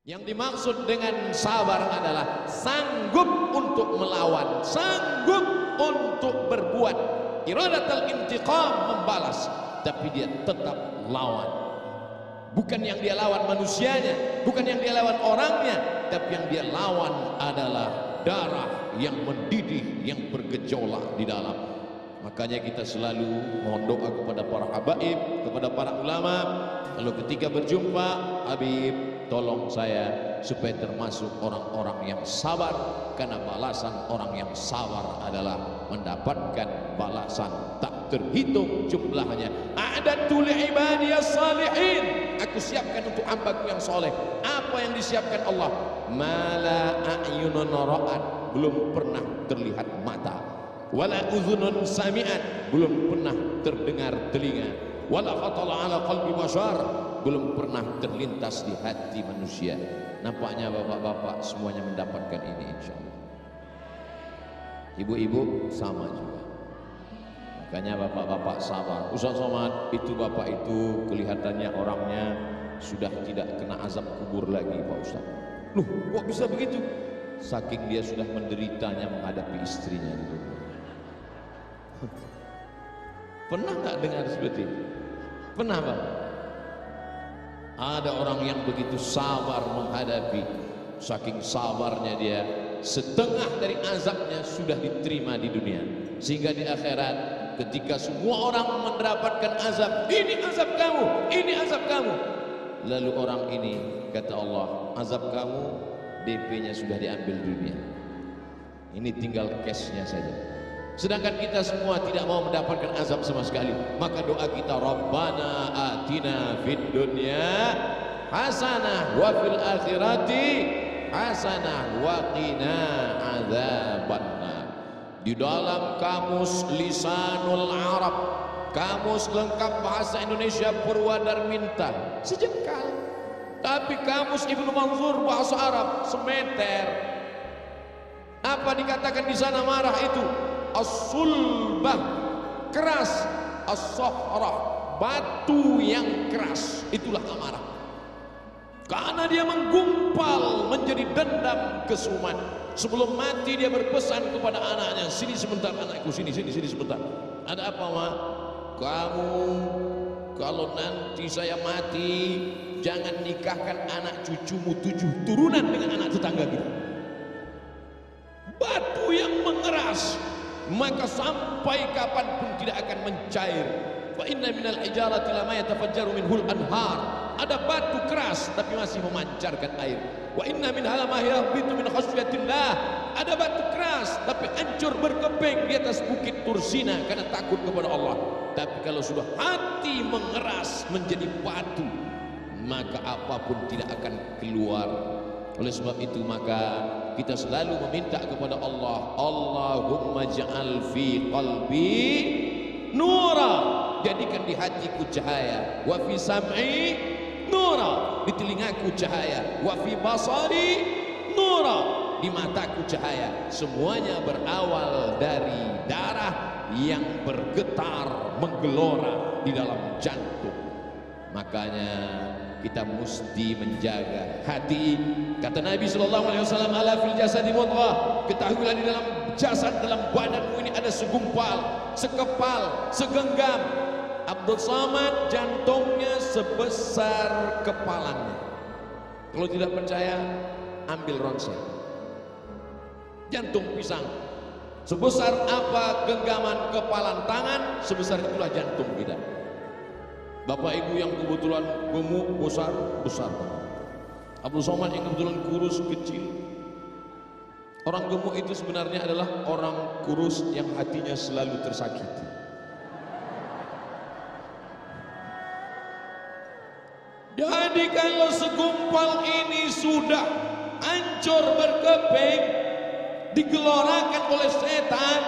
Yang dimaksud dengan sabar adalah sanggup untuk melawan, sanggup untuk berbuat. Iradatul intiqam, membalas, tapi dia tetap lawan. Bukan yang dia lawan manusianya, bukan yang dia lawan orangnya, tapi yang dia lawan adalah darah yang mendidih, yang bergejolak di dalam. Makanya kita selalu mohon doa kepada para habaib, kepada para ulama. Kalau ketika berjumpa, Habib, tolong saya supaya termasuk orang-orang yang sabar, karena balasan orang yang sabar adalah mendapatkan balasan tak terhitung jumlahnya. A'dadtu li'ibadiyas salihin, aku siapkan untuk hambaku yang soleh. Apa yang disiapkan Allah? Mala a'yunun ra'at, belum pernah terlihat mata, wala udhunun sami'at, belum pernah terdengar telinga, wala khatala ala qalbi bashar, belum pernah terlintas di hati manusia. Nampaknya bapak-bapak semuanya mendapatkan ini insyaallah. Ibu-ibu sama juga. Makanya bapak-bapak sabar. Ustaz Somad, itu bapak itu kelihatannya orangnya sudah tidak kena azab kubur lagi Pak Ustaz. Loh, kok bisa begitu? Saking dia sudah menderitanya menghadapi istrinya dulu. Pernah nggak dengar seperti itu? Pernah Pak? Ada orang yang begitu sabar menghadapi, saking sabarnya dia, setengah dari azabnya sudah diterima di dunia, sehingga di akhirat ketika semua orang mendapatkan azab, ini azab kamu, ini azab kamu, lalu orang ini kata Allah, azab kamu DP-nya sudah diambil dunia, ini tinggal cashnya saja. Sedangkan kita semua tidak mau mendapatkan azab sama sekali. Maka doa kita, Rabbana atina fid dunya hasanah wa fil akhirati hasanah wa qina adzabannar. Di dalam kamus Lisanul Arab, kamus lengkap bahasa Indonesia Purwadarminta, sejengkal. Tapi kamus Ibnu Manzur bahasa Arab semeter. Apa dikatakan di sana marah itu? As-sulbah, keras. As-sohrah, batu yang keras. Itulah amarah, karena dia menggumpal menjadi dendam kesumat. Sebelum mati dia berpesan kepada anaknya, sini sebentar anakku, sini sebentar. Ada apa Ma? Kamu kalau nanti saya mati, jangan nikahkan anak cucumu 7 turunan dengan anak tetangga kita. Batu yang mengeras, maka sampai kapanpun tidak akan mencair. Wa inna minal hijarati lama yatafajjaru minhul anhar. Ada batu keras tapi masih memancarkan air. Wa inna minha lama yahbitu min khasyatillah. Ada batu keras tapi hancur berkeping di atas bukit Tursina karena takut kepada Allah. Tapi kalau sudah hati mengeras menjadi batu, maka apapun tidak akan keluar. Oleh sebab itu maka kita selalu meminta kepada Allah, Allahumma ja'al fi qalbi nura, jadikan di hatiku cahaya, wa fi sam'i nura, di telingaku cahaya, wa fi basari nura, di mataku cahaya. Semuanya berawal dari darah yang bergetar menggelora di dalam jantung. Makanya kita mesti menjaga hati. Kata Nabi SAW, ala fil jasadi mudghah, ketahuilah di dalam jasad, dalam badanmu ini ada segumpal, sekepal, segenggam. Abdul Somad jantungnya sebesar kepalanya. Kalau tidak percaya, ambil ronsel, jantung pisang, sebesar apa genggaman kepalan tangan, sebesar itulah jantung kita. Bapak ibu yang kebetulan gemuk besar, Abdul Somad yang kebetulan kurus kecil. Orang gemuk itu sebenarnya adalah orang kurus yang hatinya selalu tersakiti. Jadi kalau segumpal ini sudah hancur berkeping, digelorakan oleh setan,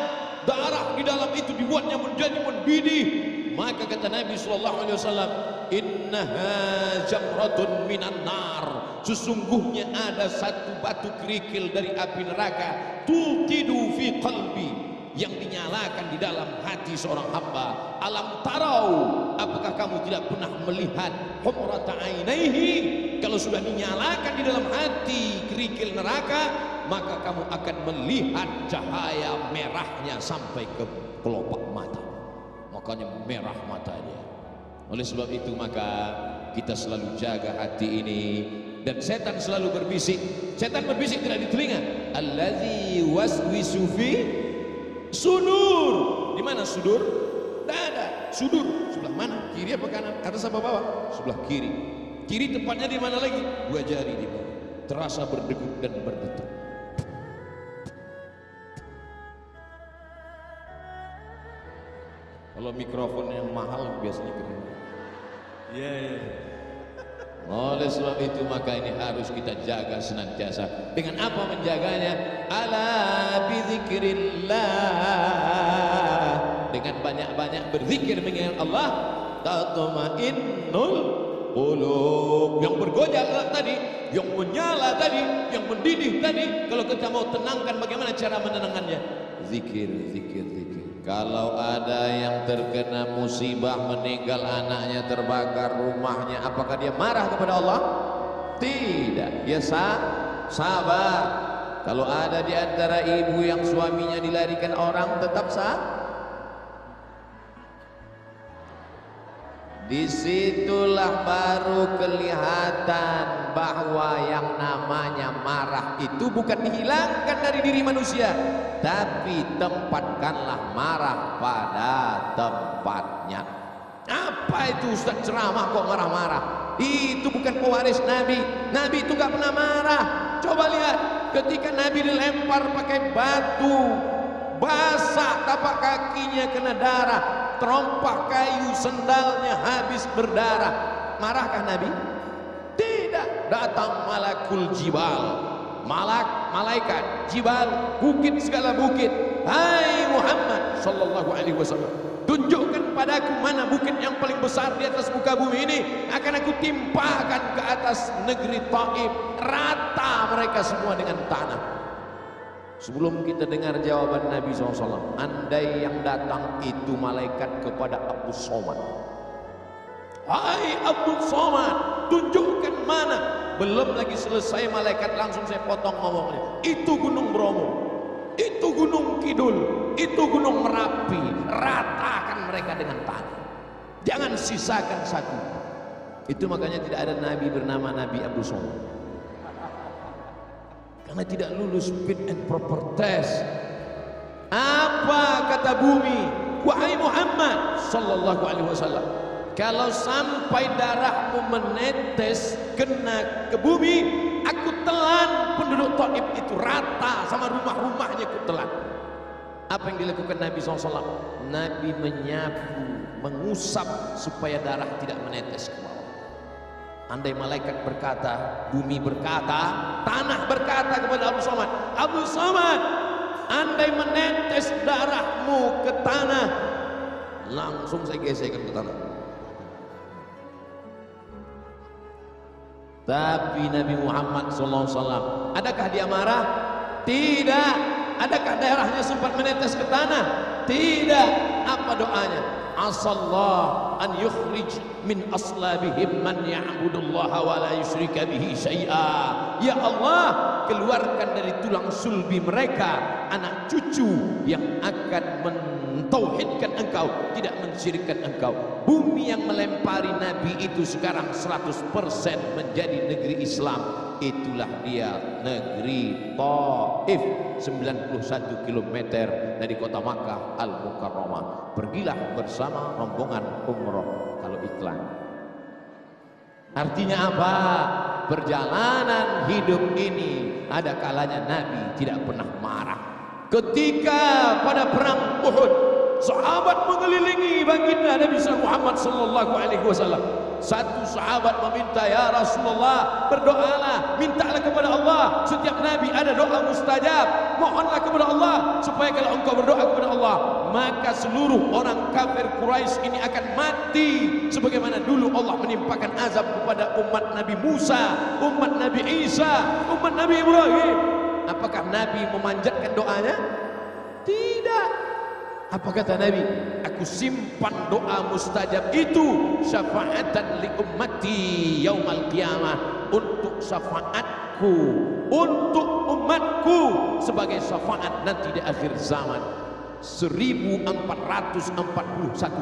darah di dalam itu dibuatnya menjadi mendidih, maka kata Nabi SAW, innaha jamratun minan nar, sesungguhnya ada satu batu kerikil dari api neraka, tuqidu fi qalbi, yang dinyalakan di dalam hati seorang hamba. Alam tarau, apakah kamu tidak pernah melihat humrata ainaihi, kalau sudah dinyalakan di dalam hati kerikil neraka, maka kamu akan melihat cahaya merahnya sampai ke kelopak mata. Makanya merah matanya. Oleh sebab itu maka kita selalu jaga hati ini. Dan setan selalu berbisik. Setan berbisik tidak di telinga. Allazi waswisu fi sudur. Di mana sudur? Dada. Sudur sebelah mana? Kiri apa kanan? Atas apa bawah? Sebelah kiri. Kiri tepatnya di mana lagi? Dua jari di bawah. Terasa berdegup dan berdetak. Kalau mikrofon yang mahal biasanya kering. Iya. Oleh sebab itu maka ini harus kita jaga senantiasa. Dengan apa menjaganya? Ala bizikrillah. Dengan banyak-banyak berzikir mengingat Allah, tatmainnul qulub. Yang bergojak tadi, yang menyala tadi, yang mendidih tadi, kalau kita mau tenangkan, bagaimana cara menenangkannya? Zikir, zikir, zikir. Kalau ada yang terkena musibah, meninggal anaknya, terbakar rumahnya, apakah dia marah kepada Allah? Tidak. Dia sabar. Kalau ada di antara ibu yang suaminya dilarikan orang, tetap disitulah baru kelihatan bahwa yang namanya marah itu bukan dihilangkan dari diri manusia, tapi tempatkanlah marah pada tempatnya. Apa itu Ustaz ceramah kok marah-marah? Itu bukan pewaris Nabi. Nabi itu gak pernah marah. Coba lihat ketika Nabi dilempar pakai batu, basah tapak kakinya kena darah, terompah kayu sendalnya habis berdarah. Marahkah Nabi? Tidak. Datang malakul jibal, malaikat jibal, bukit segala bukit. Hai Muhammad sallallahu alaihi wasallam, tunjukkan padaku mana bukit yang paling besar di atas muka bumi ini, akan aku timpakan ke atas negeri Taif, rata mereka semua dengan tanah. Sebelum kita dengar jawaban Nabi SAW, andai yang datang itu malaikat kepada Abu Somad. Hai Abu Somad, tunjukkan mana. Belum lagi selesai malaikat langsung saya potong ngomongnya. Itu Gunung Bromo, itu Gunung Kidul, itu Gunung Merapi. Ratakan mereka dengan tanah. Jangan sisakan satu. Itu makanya tidak ada Nabi bernama Nabi Abu Somad. Karena tidak lulus fit and proper test. Apa kata bumi? Wahai Muhammad sallallahu alaihi wasallam, kalau sampai darahmu menetes kena ke bumi, aku telan penduduk Taif itu rata sama rumah-rumahnya, aku telan. Apa yang dilakukan Nabi SAW? Nabi menyapu, mengusap supaya darah tidak menetes ke bawah. Andai malaikat berkata, bumi berkata, tanah berkata kepada Abu Somad, Abu Somad, andai menetes darahmu ke tanah, langsung saya gesekkan ke tanah. Tapi Nabi Muhammad SAW, adakah dia marah? Tidak. Adakah darahnya sempat menetes ke tanah? Tidak. Apa doanya? Asallah an yukhrij min aslabihim man ya'budullaha wa la yusyrika bihi syai'a. Ya Allah, keluarkan dari tulang sulbi mereka anak cucu yang akan mentauhidkan Engkau, tidak mensyirikkan Engkau. Bumi yang melempari Nabi itu sekarang 100% menjadi negeri Islam. Itulah dia negeri Taif, 91 km dari kota Makkah Al-Mukarramah. Pergilah bersama rombongan umroh kalau iklan. Artinya apa? Perjalanan hidup ini ada kalanya Nabi tidak pernah marah. Ketika pada perang Uhud, sahabat mengelilingi baginda Nabi Muhammad sallallahu alaihi wasallam. Satu sahabat meminta, ya Rasulullah, berdoalah, mintalah kepada Allah. Setiap Nabi ada doa mustajab. Mohonlah kepada Allah supaya kalau engkau berdoa kepada Allah, maka seluruh orang kafir Quraisy ini akan mati. Sebagaimana dulu Allah menimpakan azab kepada umat Nabi Musa, umat Nabi Isa, umat Nabi Ibrahim. Apakah Nabi memanjatkan doanya? Tidak. Apa kata Nabi? Aku simpan doa mustajab itu syafaatan li ummati yaumal qiyamah, untuk syafaatku, untuk umatku, sebagai syafaat nanti di akhir zaman. 1441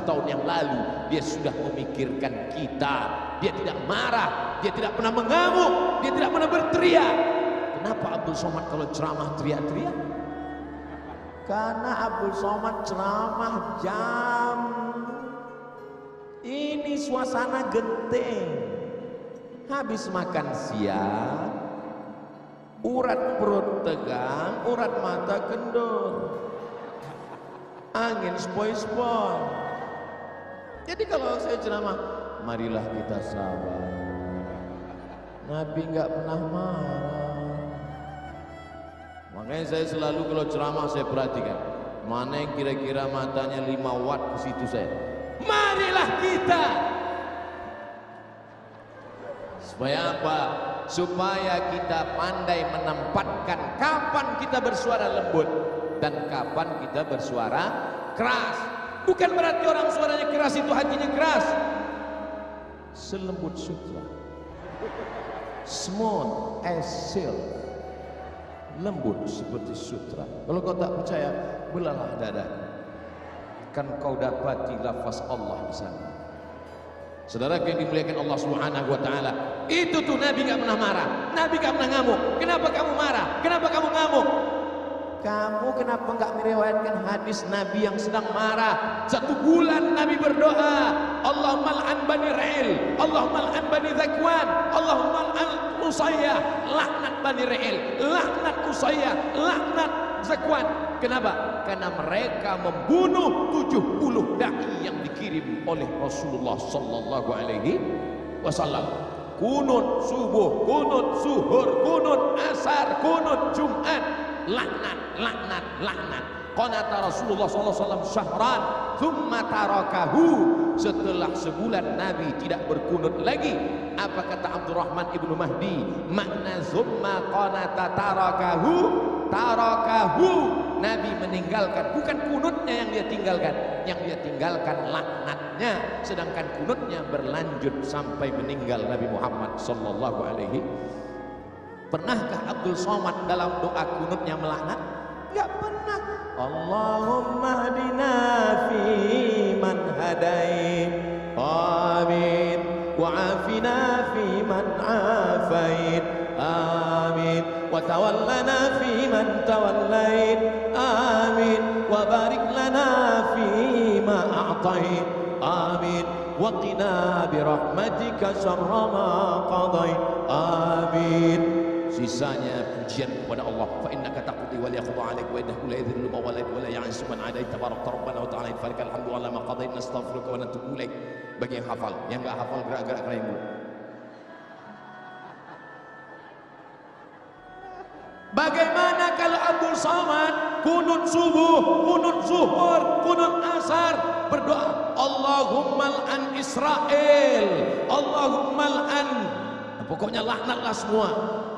tahun yang lalu dia sudah memikirkan kita. Dia tidak marah, dia tidak pernah mengamuk, dia tidak pernah berteriak. Kenapa Abdul Somad kalau ceramah teriak-teriak? Karena Abdul Somad ceramah jam ini suasana genting. Habis makan siang, urat perut tegang, urat mata kendur, angin sepoi-sepoi. Jadi kalau saya ceramah, marilah kita sabar. Nabi nggak pernah marah. Makanya saya selalu kalau ceramah saya perhatikan mana yang kira-kira matanya 5 watt, ke situ saya. Marilah kita. Supaya apa? Supaya kita pandai menempatkan kapan kita bersuara lembut dan kapan kita bersuara keras. Bukan berarti orang suaranya keras itu hatinya keras. Selembut sutra, smooth as silk, lembut seperti sutra. Kalau kau tak percaya, belalah dada, kan kau dapati lafaz Allah di sana. Saudara yang dimuliakan Allah Subhanahu wa taala, itu tuh Nabi enggak pernah marah, Nabi enggak pernah ngamuk. Kenapa kamu marah? Kenapa kamu ngamuk? Kamu kenapa enggak meriwayatkan hadis Nabi yang sedang marah? 1 bulan Nabi berdoa, Allahumma al'an bani Ra'il, Allahumma al'an bani Zakwan, Allahumma al'an Usayyah, laknat bani Ra'il, laknat Usayyah, laknat Zakwan. Kenapa? Karena mereka membunuh 70 dai yang dikirim oleh Rasulullah sallallahu alaihi wasallam. Kunut subuh, kunut zuhur, kunut asar, kunut Jumat, laknat, laknat, laknat. Qanata Rasulullah sallallahu alaihi wasallam syahran, thumma tarakahu. Setelah sebulan Nabi tidak berkunut lagi. Apa kata Abdurrahman ibnu Mahdi? Makna thumma qanata tarakahu, tarakahu. Nabi meninggalkan, bukan kunutnya yang dia tinggalkan, yang dia tinggalkan laknatnya, sedangkan kunutnya berlanjut sampai meninggal Nabi Muhammad sallallahu alaihi. Pernahkah Abdul Somad dalam doa kunutnya melaknat? Enggak pernah. Allahumma hadina fi man hadait, amin, wa afina fi man afait, amin, wa tawallana fi man tawallait, amin, wa barik lana fi ma a'tait, amin, wa qina bi rahmatika syarra ma qadait, amin. Sisanya pujian kepada Allah. Fa innaka taqdi wa la yaqda 'alaik wa innahu la yadhillu man walayt wa la ya'izzu man 'adait tabarakta rabbana wa ta'ala falakal hamdu 'ala ma qadait nastaghfiruka wa natubu ilaik. Bagi yang hafal, yang enggak hafal gerak-gerak kerayu dulu. Bagaimana kalau Abdul Somad kunut subuh, kunut zuhur, kunut asar berdoa Allahumma an Israel, Allahumma an, pokoknya laknatlah semua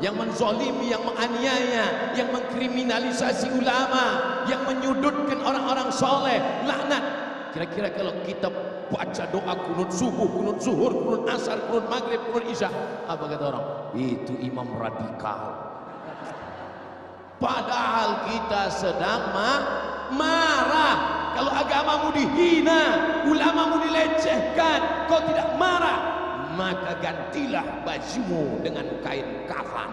yang menzalimi, yang menganiaya, yang mengkriminalisasi ulama, yang menyudutkan orang-orang soleh, laknat. Kira-kira kalau kita baca doa kunut subuh, kunut zuhur, kunut asar, kunut maghrib, kunut isya, apa kata orang? Itu imam radikal. Padahal kita sedang marah. Kalau agamamu dihina, ulamamu dilecehkan, kau tidak marah, maka gantilah bajumu dengan kain kafan.